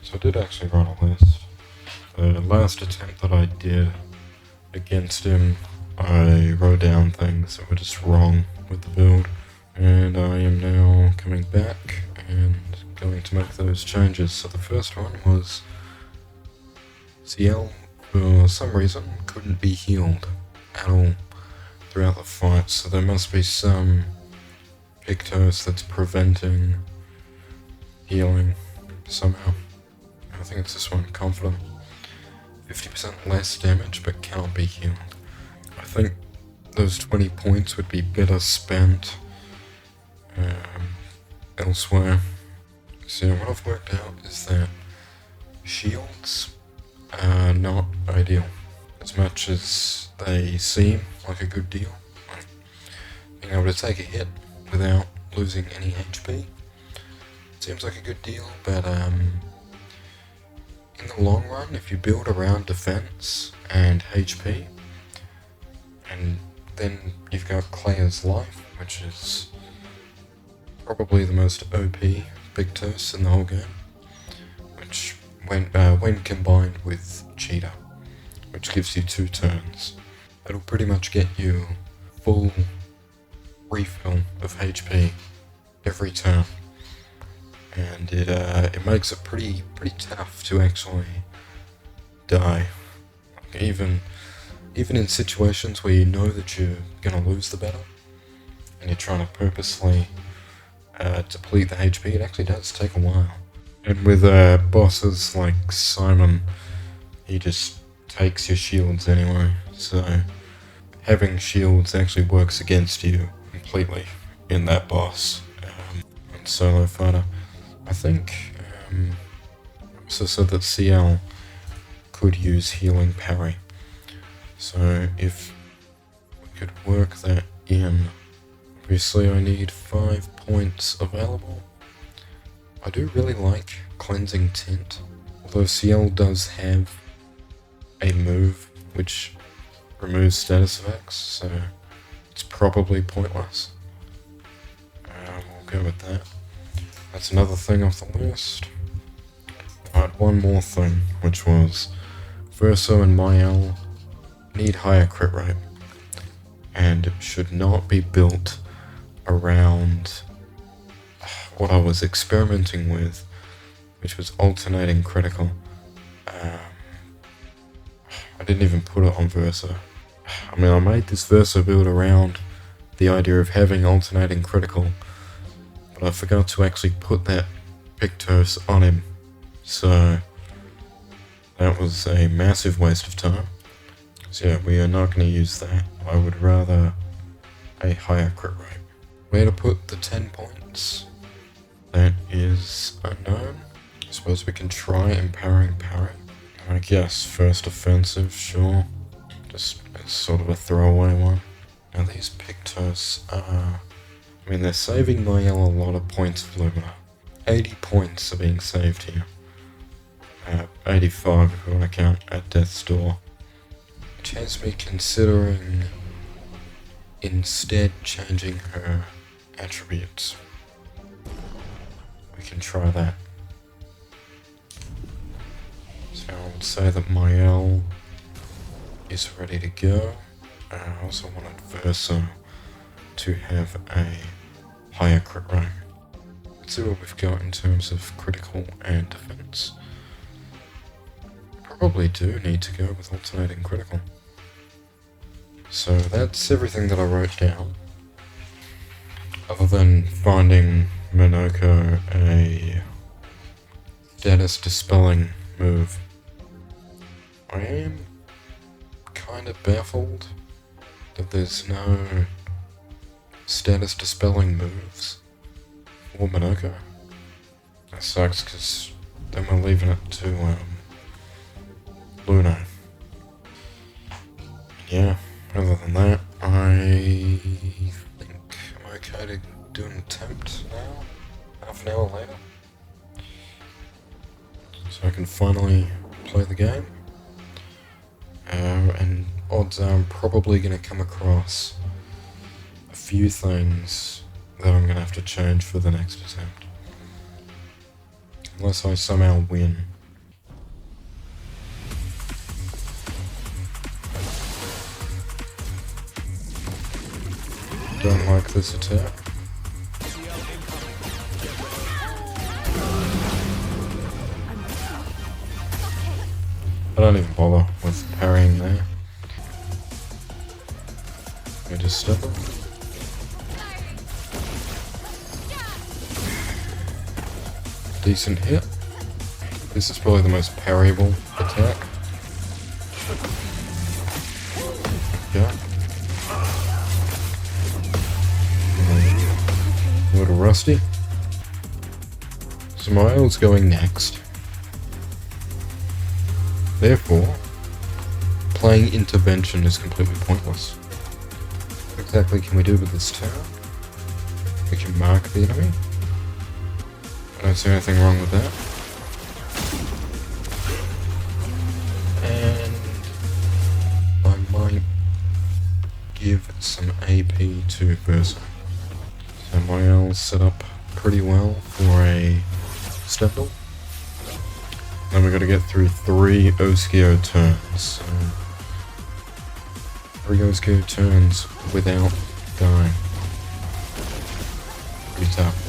So I did actually write a list. The last attempt that I did against him, I wrote down things that were just wrong with the build, and I am now coming back and going to make those changes. So the first one was CL, for some reason, couldn't be healed at all throughout the fight, so there must be some Pictos that's preventing healing somehow. I think it's this one, Confident. 50% less damage but cannot be healed. I think those 20 points would be better spent elsewhere. So what I've worked out is that shields are not ideal. As much as they seem like a good deal, like being able to take a hit without losing any HP seems like a good deal, but in the long run, if you build around defense and HP, and then you've got Claire's Life, which is probably the most OP Pictos in the whole game, which when combined with Cheetah, which gives you 2 turns, it'll pretty much get you full refill of HP every turn, and it makes it pretty tough to actually die. Like even in situations where you know that you're gonna lose the battle, and you're trying to purposely deplete the HP, it actually does take a while. And with bosses like Simon, he just takes your shields anyway, so having shields actually works against you completely in that boss and solo fighter. I think so said that CL could use healing parry, so if we could work that in, obviously I need 5 points available. I do really like Cleansing Tint, although CL does have a move which removes status effects, so it's probably pointless. We'll go with that. That's another thing off the list. Alright, one more thing, which was Verso and Mael need higher crit rate, and should not be built around what I was experimenting with, which was alternating critical. I didn't even put it on Verso. I mean, I made this Verso build around the idea of having alternating critical, but I forgot to actually put that Pictos on him, so that was a massive waste of time. So yeah, we are not going to use that. I would rather a higher crit rate. Where to put the 10 points? That is unknown. I suppose we can try empowering parry. I guess first offensive, sure. Just as sort of a throwaway one. Now these Pictos are... I mean, they're saving Mael a lot of points of Lumina. 80 points are being saved here. 85 if we want to count at Death's Door. Which has me considering instead changing her attributes. We can try that. So I would say that Mael is ready to go. I also wanted Verso to have a higher crit rate. Let's see what we've got in terms of critical and defense. Probably do need to go with alternating critical. So that's everything that I wrote down. Other than finding Monoko a status dispelling move. I am kind of baffled that there's no status dispelling moves for Monoko. That sucks, because then we're leaving it to Luna. Yeah, other than that, I think I'm okay to do an attempt now, half an hour later. So I can finally play the game. And odds are I'm probably going to come across a few things that I'm going to have to change for the next attempt. Unless I somehow win don't like this attack. I don't even bother with parrying there. I just step up. Decent hit. This is probably the most parryable attack. Yeah. A little rusty. So my L's going next. Therefore, playing intervention is completely pointless. What exactly can we do with this tower? We can mark the enemy. I don't see anything wrong with that. And I might give some AP to Versa. So my L's set up pretty well for a step-up. Then we're gonna get through 3 Osquio turns. So 3 Osquio turns without dying. Pretty tough.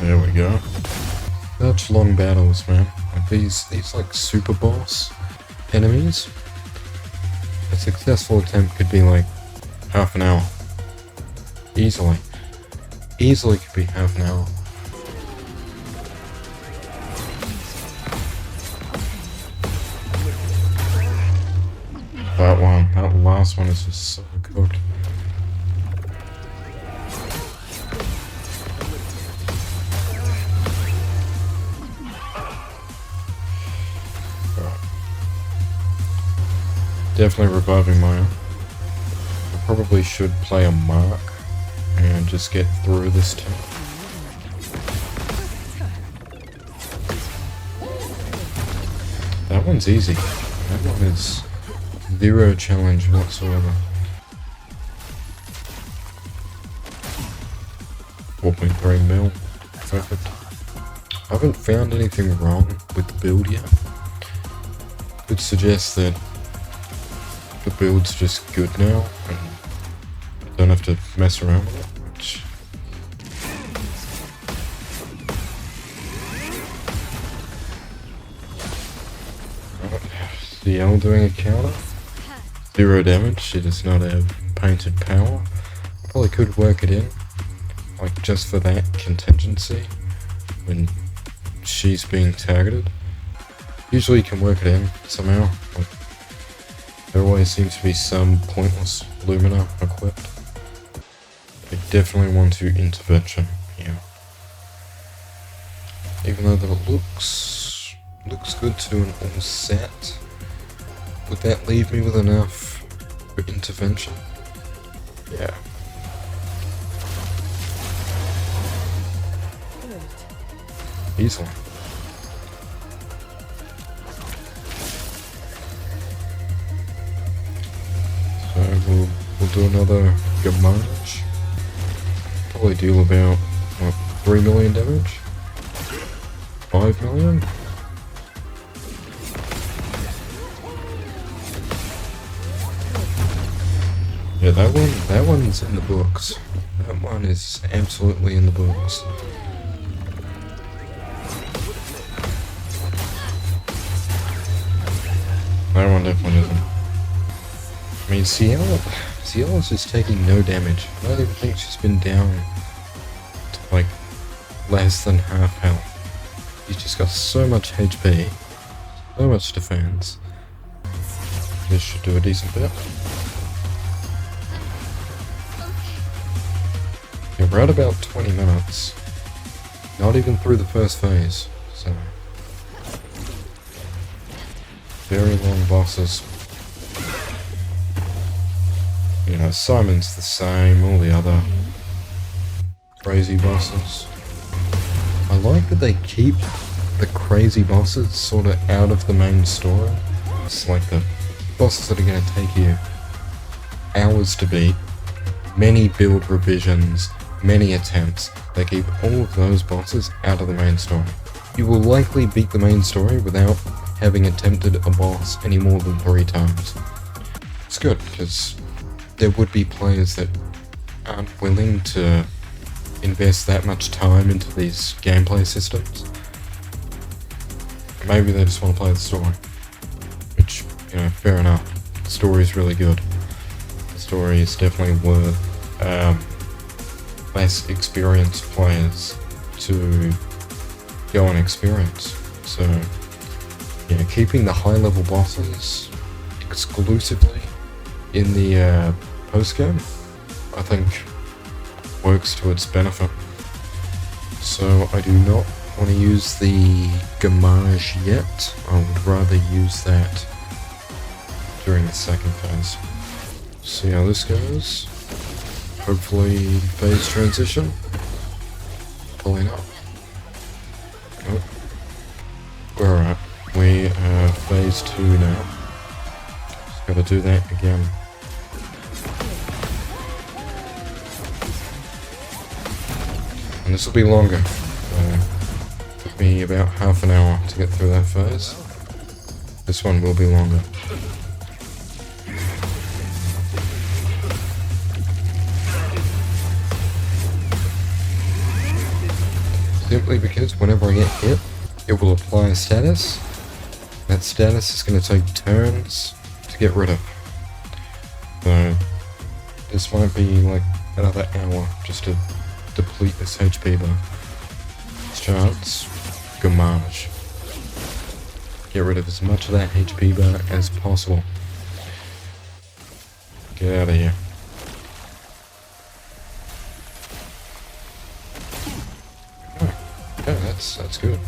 There we go. Such long battles, man. Like these like super boss enemies. A successful attempt could be like half an hour. Easily. Easily could be half an hour. That last one is just so cooked. Definitely reviving my own. I probably should play a mark and just get through this turn. That one's easy. That one is zero challenge whatsoever. 4.3 mil. Perfect. I haven't found anything wrong with the build yet. Could suggest that the build's just good now and don't have to mess around with it, which CL doing a counter. 0 damage, she does not have painted power. Probably could work it in, like just for that contingency when she's being targeted. Usually you can work it in somehow. Like, there always seems to be some pointless Lumina equipped. I definitely want to intervention here. Even though that looks good to an all set. Would that leave me with enough for intervention? Yeah. Easily. So we'll do another Gamage. Probably deal about, what, 3 million damage? 5 million? Yeah, that one's in the books. That one is absolutely in the books. That one definitely isn't. I mean, CL is just taking no damage. I don't even think she's been down to like less than half health. She's just got so much HP, so much defense. This should do a decent bit. Yeah, we're at about 20 minutes. Not even through the first phase, so very long bosses. You know, Simon's the same, all the other crazy bosses. I like that they keep the crazy bosses sort of out of the main story. It's like the bosses that are going to take you hours to beat, many build revisions, many attempts. They keep all of those bosses out of the main story. You will likely beat the main story without having attempted a boss any more than 3 times. It's good, because there would be players that aren't willing to invest that much time into these gameplay systems. Maybe they just want to play the story. Which, you know, fair enough. The story is really good. The story is definitely worth less experienced players to go and experience. So, you know, keeping the high level bosses exclusively in the post game, I think works to its benefit. So I do not want to use the Gamage yet. I would rather use that during the second phase. See how this goes. Hopefully phase transition. Pulling up. Nope. Alright, we are phase 2 now. Just gotta do that again. And this will be longer. Took me about half an hour to get through that phase. This one will be longer. Simply because whenever I get hit, it will apply a status. That status is going to take turns to get rid of. So this might be like another hour just to deplete this HP bar. Chance, Gamage. Get rid of as much of that HP bar as possible. Get out of here. Okay, that's good.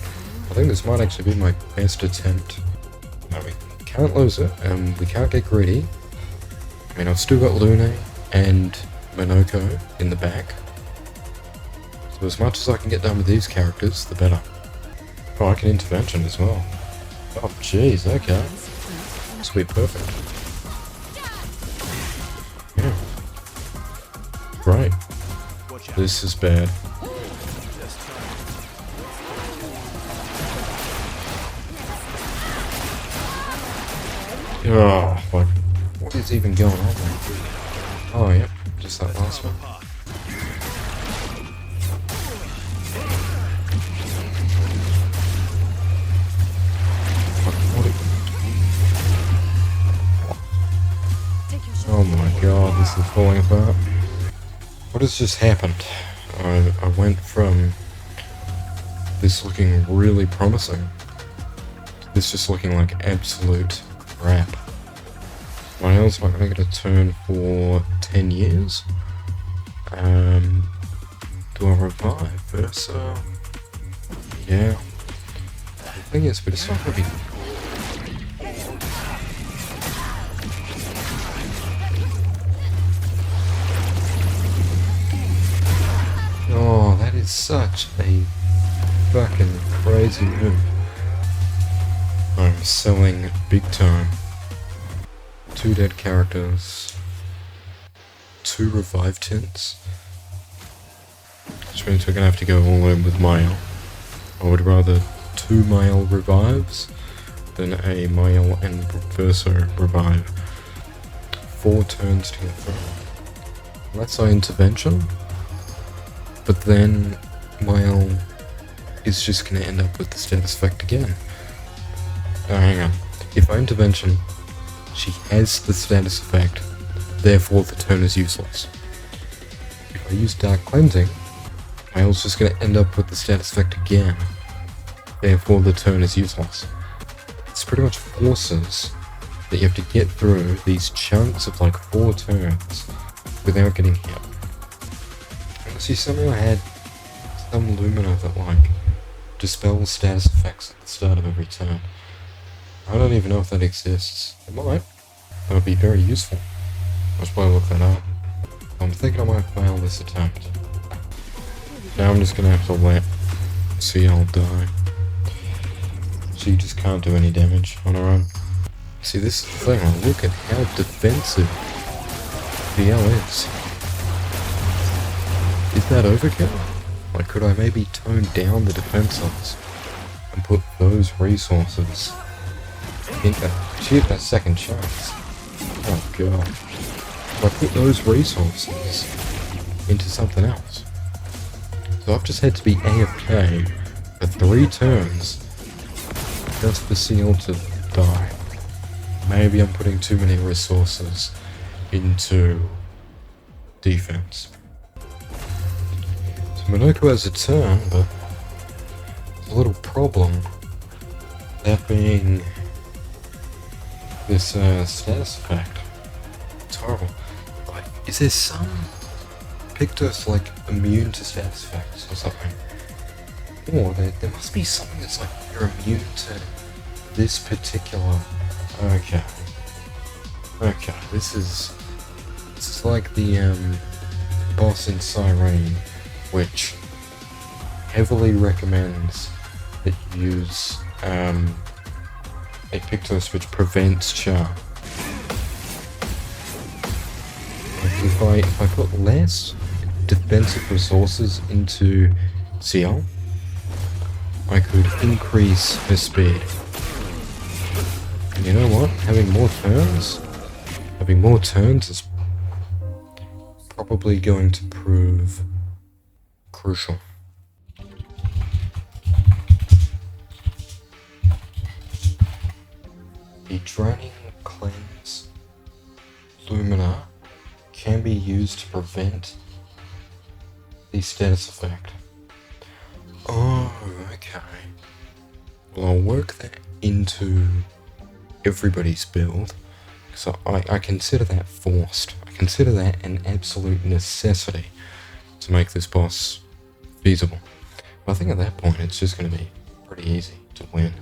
I think this might actually be my best attempt. No, we can't lose it, and we can't get greedy. I mean, I've still got Lune and Minoko in the back. So as much as I can get done with these characters, the better. Oh, I can intervention as well. Oh, jeez, okay. Sweet, perfect. Yeah. Great. This is bad. Oh, like, what is even going on there? Oh, yep, just that last one. Oh my god, this is falling apart. What has just happened? I went from this looking really promising to this just looking like absolute crap. My health's not going to get a turn for 10 years. Do I revive first? Yeah. The thing is, but it's not going to be... Oh, that is such a fucking crazy move. I'm selling big time. 2 dead characters, 2 revive tints, which means we're gonna have to go all in with Mael. I would rather 2 Mael revives than a Mael and Verso revive. 4 turns to get through. That's our intervention, but then Mael is just gonna end up with the status effect again. Oh, hang on. If I intervention, she has the status effect, therefore the turn is useless. If I use Dark Cleansing, Mael's just going to end up with the status effect again, therefore the turn is useless. This pretty much forces that you have to get through these chunks of like 4 turns without getting hit. Unless you somehow had some Lumina that like dispels status effects at the start of every turn. I don't even know if that exists. It might. That would be very useful. I should probably look that up. I'm thinking I might fail this attempt. Now I'm just gonna have to let CL die. She just can't do any damage on her own. See, this is the thing. Look at how defensive VL is. Is that overkill? Like, could I maybe tone down the defenses and put those resources She had that second chance. Oh god. I put those resources into something else. So I've just had to be AFK for 3 turns just for Seal to die. Maybe I'm putting too many resources into defense. So Minoko has a turn, but there's a little problem. That being this status effect. It's horrible. Like, is there some Pictus like immune to status effects or something? Or there must be something that's like you're immune to this particular. Okay. Okay, this is like the boss in Siren, which heavily recommends that you use a Pictus which prevents charm. If I put less defensive resources into CL, I could increase her speed. And you know what? Having more turns is probably going to prove crucial. The Draining Cleanse Lumina can be used to prevent the status effect. Oh, okay. Well, I'll work that into everybody's build, so I consider that forced. I consider that an absolute necessity to make this boss feasible. But I think at that point it's just going to be pretty easy to win.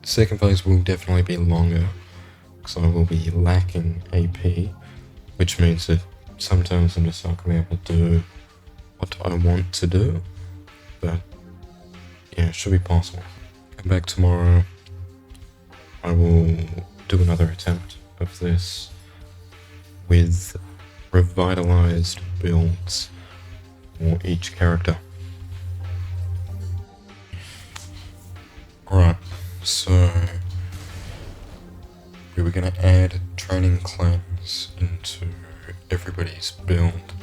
Second phase will definitely be longer, because I will be lacking AP, which means that sometimes I'm just not going to be able to do what I want to do, but yeah, it should be possible. Come back tomorrow, I will do another attempt of this with revitalized builds for each character. Alright, so we were going to add Training Cleanse into everybody's build,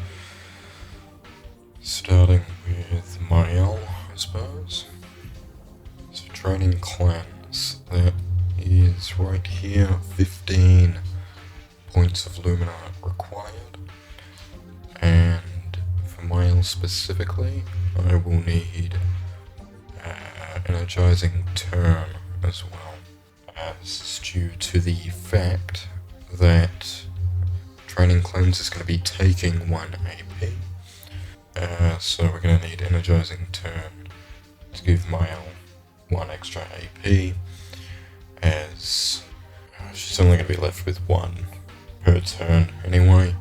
starting with Mael, I suppose. So Training Cleanse, that is right here, 15 points of Lumina required, and for Mael specifically, I will need Energizing Turn as well, as due to the fact that Training Cleanse is going to be taking 1 AP, so we're going to need Energizing Turn to give Mael 1 extra AP, as she's only going to be left with 1 per turn anyway,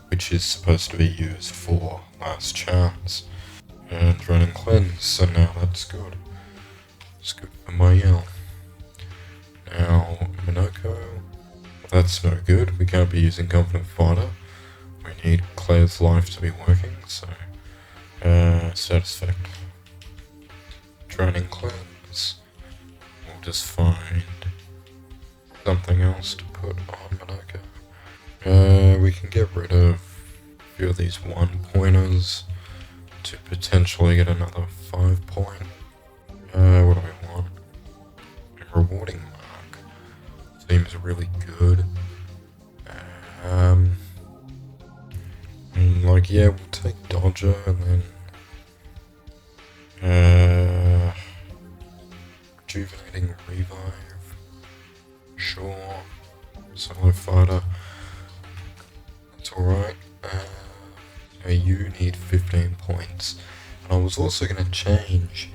which is supposed to be used for Last Chance and Running Cleanse, so now that's good. It's good for Mael. Now, Minoko, that's no good. We can't be using Confident Fighter. We need Claire's life to be working, so Satisfact. Training Cleanse. We'll just find something else to put on Minoko. We can get rid of a few of these 1-pointers to potentially get another 5-point. What do we want? A rewarding mark. Seems really good. Like, yeah, we'll take Dodger and then Rejuvenating Revive. Sure. Solo Fighter. That's alright. You need 15 points. And I was also going to change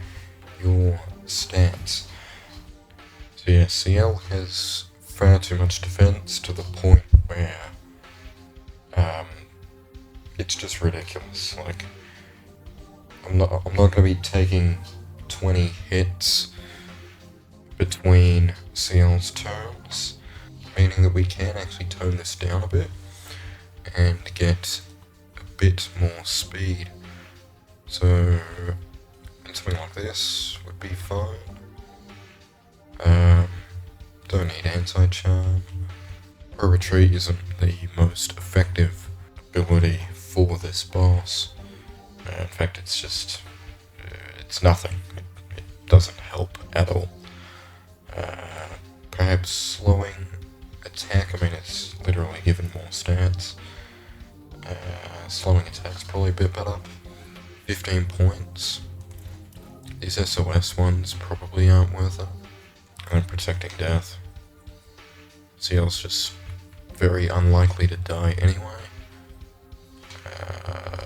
your stats. So yeah, CL has far too much defense to the point where it's just ridiculous. Like, I'm not going to be taking 20 hits between CL's turns, meaning that we can actually tone this down a bit and get a bit more speed. So something like this would be fine. Don't need anti-charm. Pro retreat isn't the most effective ability for this boss. In fact, it's just... it's nothing. It doesn't help at all. Perhaps slowing attack, I mean it's literally given more stats. Slowing attack's probably a bit better. 15 points. These SOS ones probably aren't worth it. And protecting death. CL's just very unlikely to die anyway. I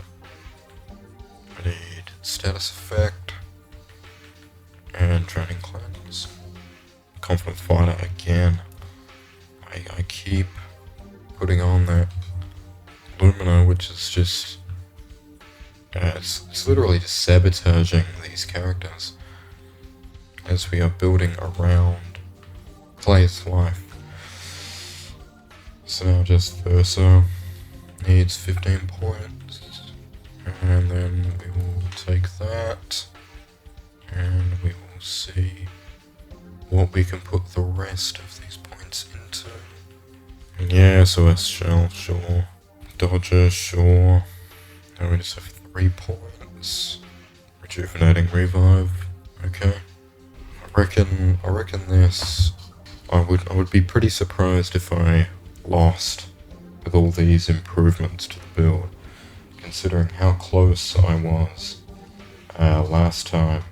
need status effect. And training cleanse. Confident fighter again. I keep putting on that Lumina, which is just... it's literally just sabotaging these characters as we are building around player's life. So now just Verso needs 15 points, and then we will take that, and we will see what we can put the rest of these points into. And yeah, SOS Shell, sure. Dodger, sure. Now we just have 3 points. Rejuvenating Revive, okay. I reckon this... I would be pretty surprised if I lost with all these improvements to the build, considering how close I was last time.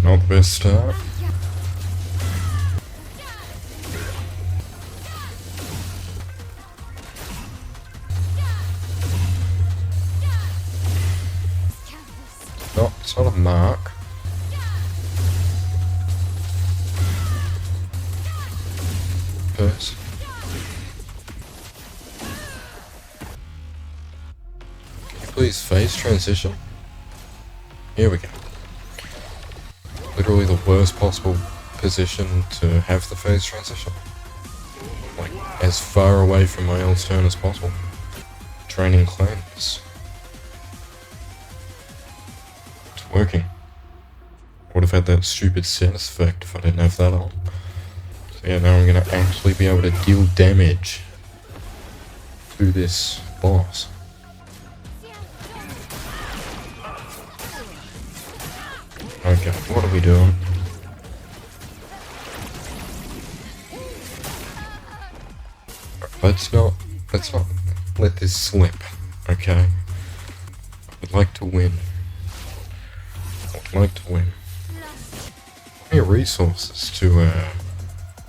Not the best start. No, it's not a mark. First. Can you please phase transition? Here we go. Literally the worst possible position to have the phase transition. Like, as far away from my L's turn as possible. Training cleanse. It's working. Would have had that stupid status effect if I didn't have that on. So yeah, now I'm gonna actually be able to deal damage to this boss. Okay, what are we doing? Let's not let this slip, okay? I would like to win. I would like to win. Plenty of resources to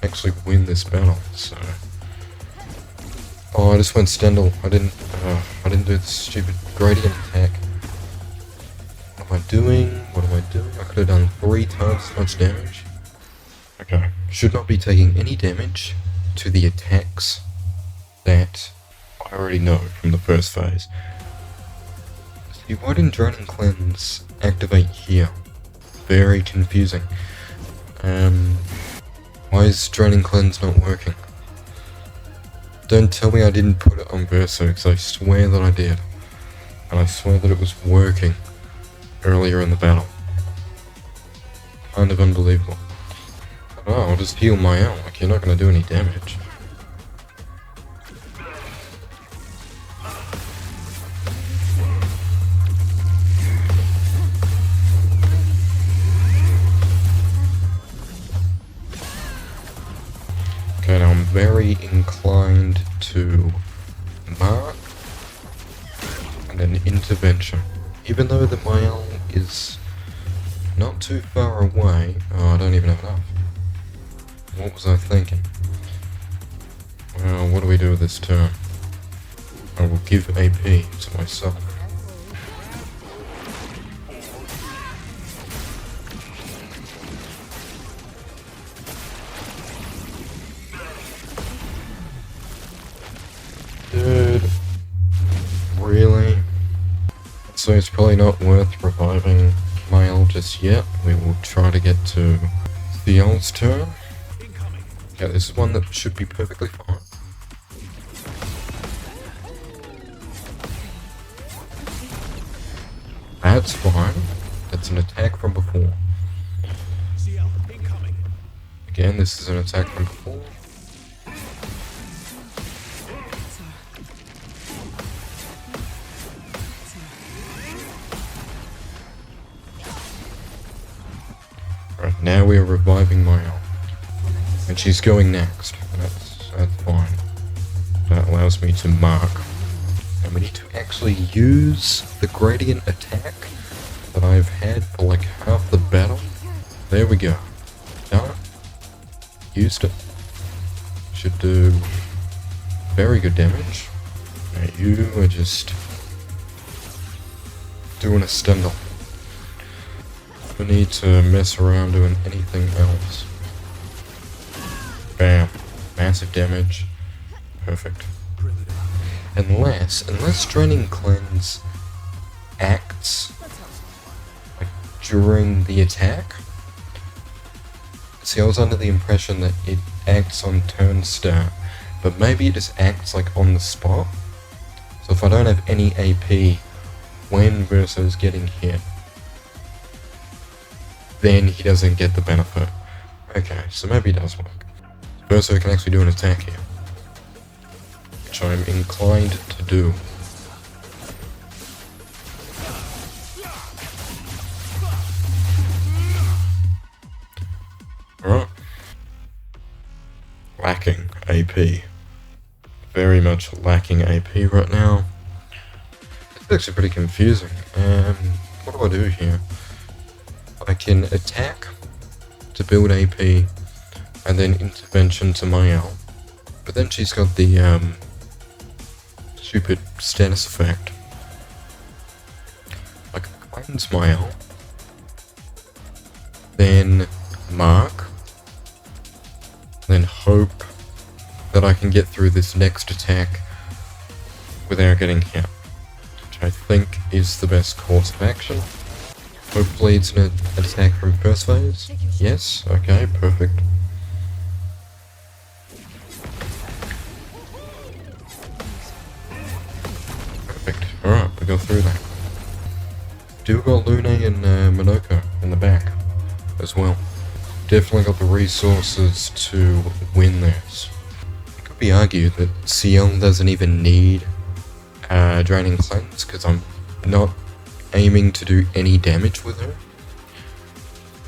actually win this battle, so... Oh, I just went Stendhal. I didn't do the stupid gradient attack. What am I doing? What am I doing? I could have done 3 times as much damage. Okay. Should not be taking any damage to the attacks that I already know from the first phase. See, why didn't Draining Cleanse activate here? Very confusing. Why is Draining Cleanse not working? Don't tell me I didn't put it on Verso, because I swear that I did. And I swear that it was working earlier in the battle. Kind of unbelievable. Oh, I'll just heal my L, like you're not going to do any damage. Okay, now I'm very inclined to mark and then intervention. Even though the Mael is not too far away. Oh, I don't even have enough. What was I thinking? Well, what do we do with this turn? I will give AP to myself. Dude. Really? So it's probably not worth reviving Mael just yet. We will try to get to Theol's turn. Yeah, this is one that should be perfectly fine. That's fine. That's an attack from before. Again, this is an attack from before. Right, now we are reviving Maya. And she's going next. That's fine. That allows me to mark. And we need to actually use the gradient attack that I've had for like half the battle. There we go. Done it. Used it. Should do very good damage. Now you are just doing a stun up. We need to mess around doing anything else. Bam. Massive damage. Perfect. Unless Draining Cleanse acts like during the attack. See, I was under the impression that it acts on turn start, but maybe it just acts like on the spot. So if I don't have any AP when Verso's getting hit, then he doesn't get the benefit. Okay, so maybe it does work. Verso can actually do an attack here, which I'm inclined to do. Alright. Lacking AP. Very much lacking AP right now. It's actually pretty confusing. What do I do here? I can attack to build AP, and then intervention to Mael. But then she's got the stupid status effect. I can cleanse Mael, then mark, then hope that I can get through this next attack without getting hit, which I think is the best course of action. Hopefully it's an attack from first phase. Yes, okay, perfect. Perfect, alright, we go through that. Do got Lune and Monoko in the back as well. Definitely got the resources to win this. It could be argued that CL doesn't even need Draining Cleanse, because I'm not aiming to do any damage with her.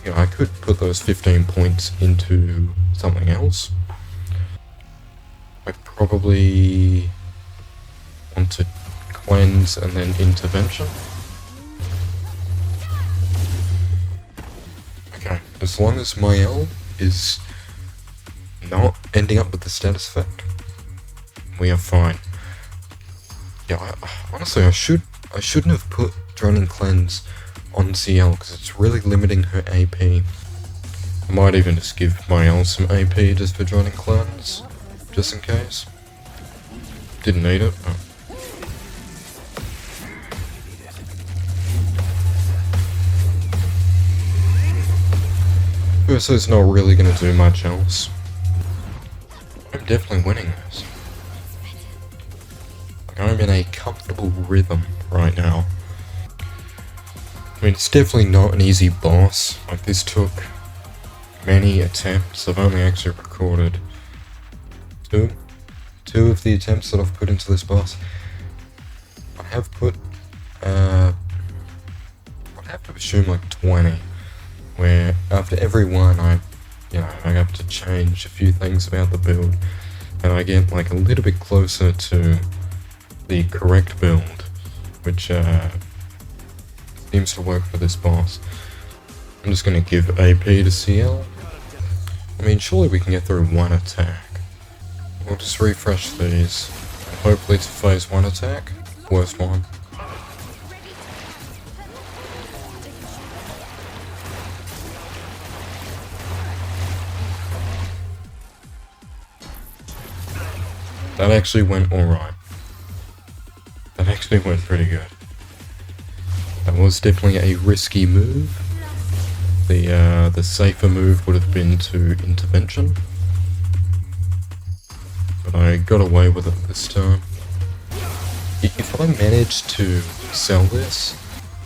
You know, I could put those 15 points into something else. I probably want to cleanse and then intervention. Okay, as long as Mael is not ending up with the status effect, we are fine. Yeah, honestly, I shouldn't have put Draining Cleanse on CL because it's really limiting her AP. I might even just give Mael some AP just for Draining Cleanse, just in case. Didn't need it. Oh. Verso's not really going to do much else. I'm definitely winning this. Like, I'm in a comfortable rhythm right now. I mean, it's definitely not an easy boss. Like, this took many attempts. I've only actually recorded two of the attempts that I've put into this boss. I have put, I'd have to assume like 20, where after every one I have to change a few things about the build, and I get like a little bit closer to the correct build, which seems to work for this boss. I'm just going to give AP to CL. I mean, surely we can get through one attack. We'll just refresh these. Hopefully it's a phase 1 attack. Worst one. That actually went alright. That actually went pretty good. That was definitely a risky move. The safer move would have been to intervention. but I got away with it this time. If I manage to sell this,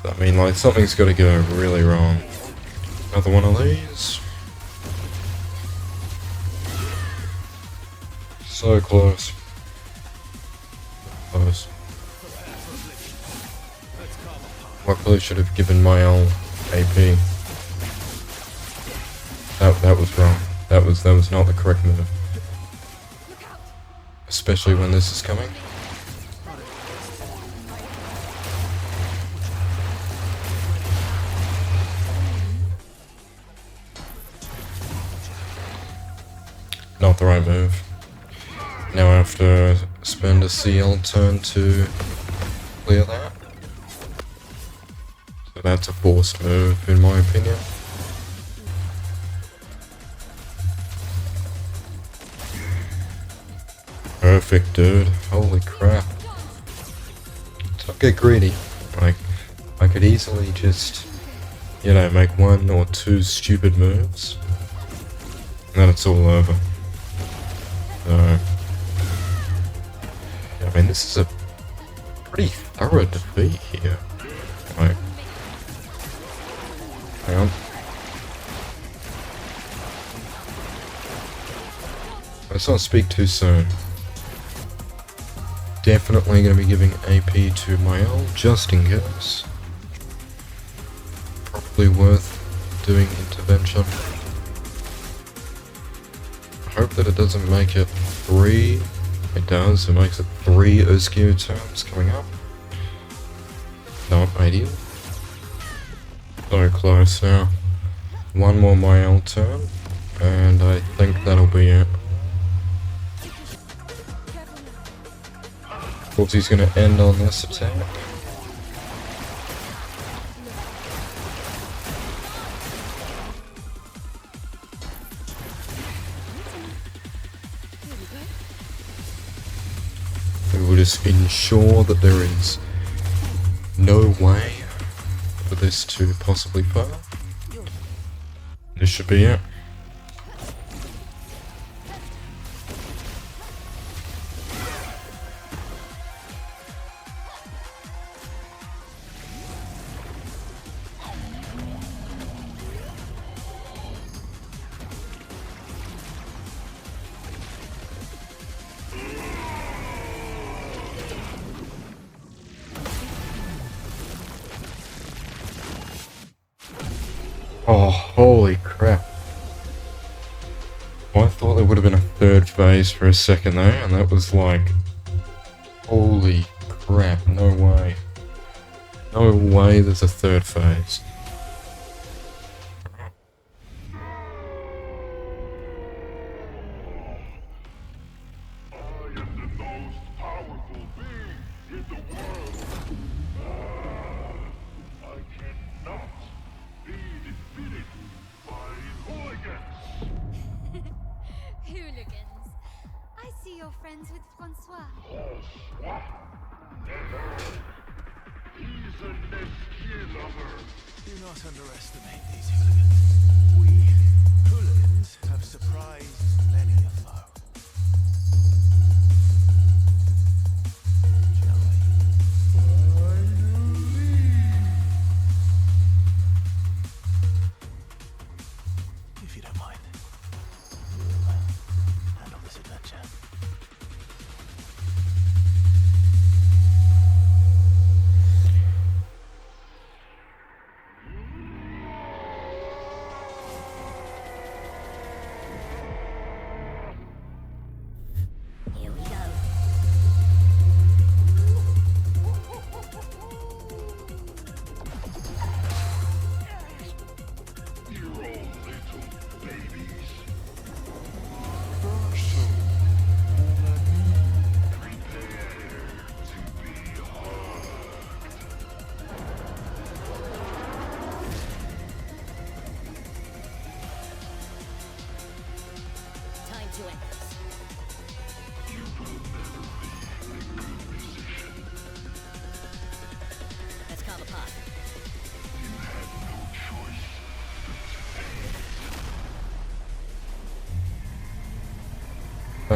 I mean, like, something's got to go really wrong. Another one of these. So close. Close. Luckily, should have given my own AP. That was wrong. That was not the correct move. Especially when this is coming. Not the right move. Now I have to spend a CL turn to clear that. So that's a forced move, in my opinion. Perfect, dude. Holy crap. Don't get greedy. Like, I could easily just, you know, make one or two stupid moves, and then it's all over. So, yeah, I mean, this is a pretty thorough defeat here. Like, hang on. Let's not speak too soon. Definitely going to be giving AP to Mael, just in case. Probably worth doing intervention. I hope that it doesn't make it 3. It does, it makes it 3 Osquio turns coming up. Not ideal. So close now. One more Mael turn, and I think that'll be it. Of course, he's going to end on this attack. We will just ensure that there is no way for this to possibly fail. This should be it. Oh, holy crap. Well, I thought there would have been a third phase for a second there, and that was like, holy crap, no way. No way there's a third phase. Hooligans. I see you're friends with Francois. He's an Osquio lover. Do not underestimate these hooligans. We hooligans have surprised many a foe. Shall we? If you don't mind, we'll handle this adventure.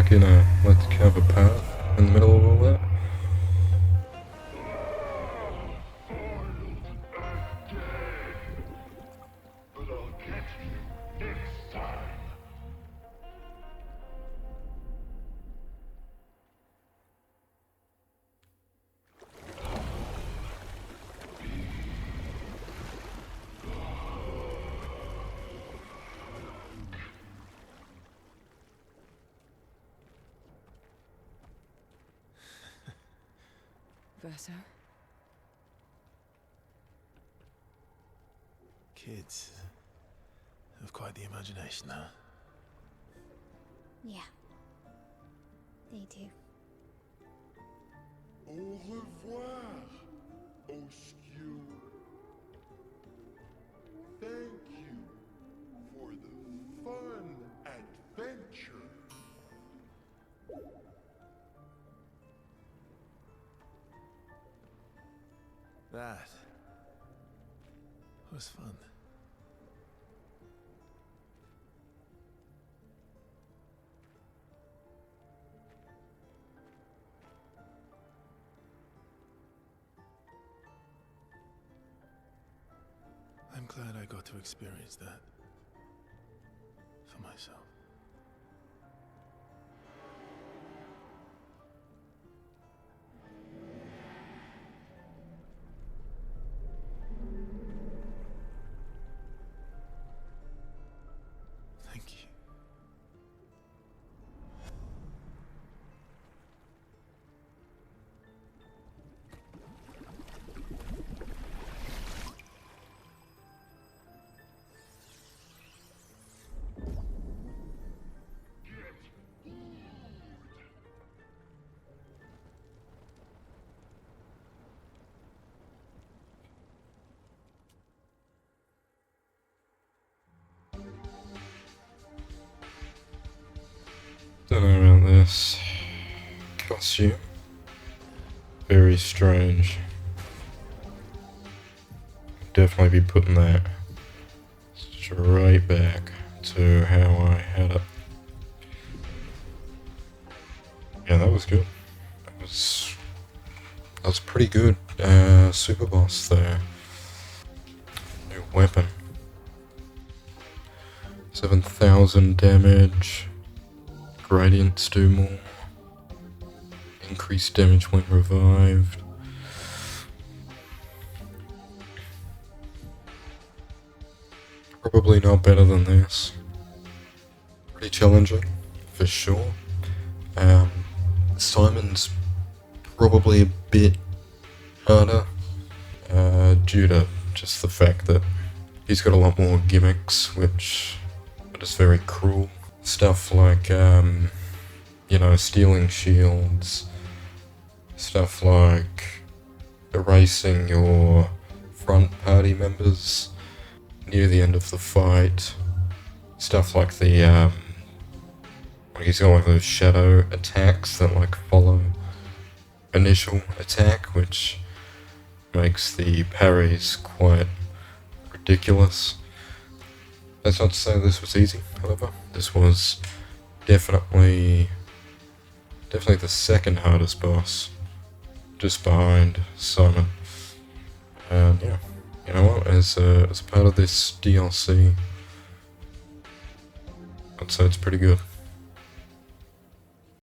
fucking let's carve a path in the middle of all that. Verso? Kids have quite the imagination, huh? Yeah. They do. Au revoir, Osquio. Thank you for the fun adventure. That was fun. I'm glad I got to experience that for myself. Thank you. Don't know about this costume. Very strange. Definitely be putting that straight back to how I had it. Yeah, that was good. That was pretty good. Super boss there. New weapon. 7,000 damage. Gradients do more. Increased damage when revived. Probably not better than this. Pretty challenging, for sure. Simon's probably a bit harder, due to just the fact that he's got a lot more gimmicks, which are just very cruel. Stuff like, stealing shields, stuff like erasing your front party members near the end of the fight, stuff like the, he's got like those shadow attacks that like follow initial attack, which makes the parries quite ridiculous. That's not to say this was easy, however. This was definitely the second hardest boss, just behind Simon. And yeah, you know what, as a part of this DLC, I'd say it's pretty good.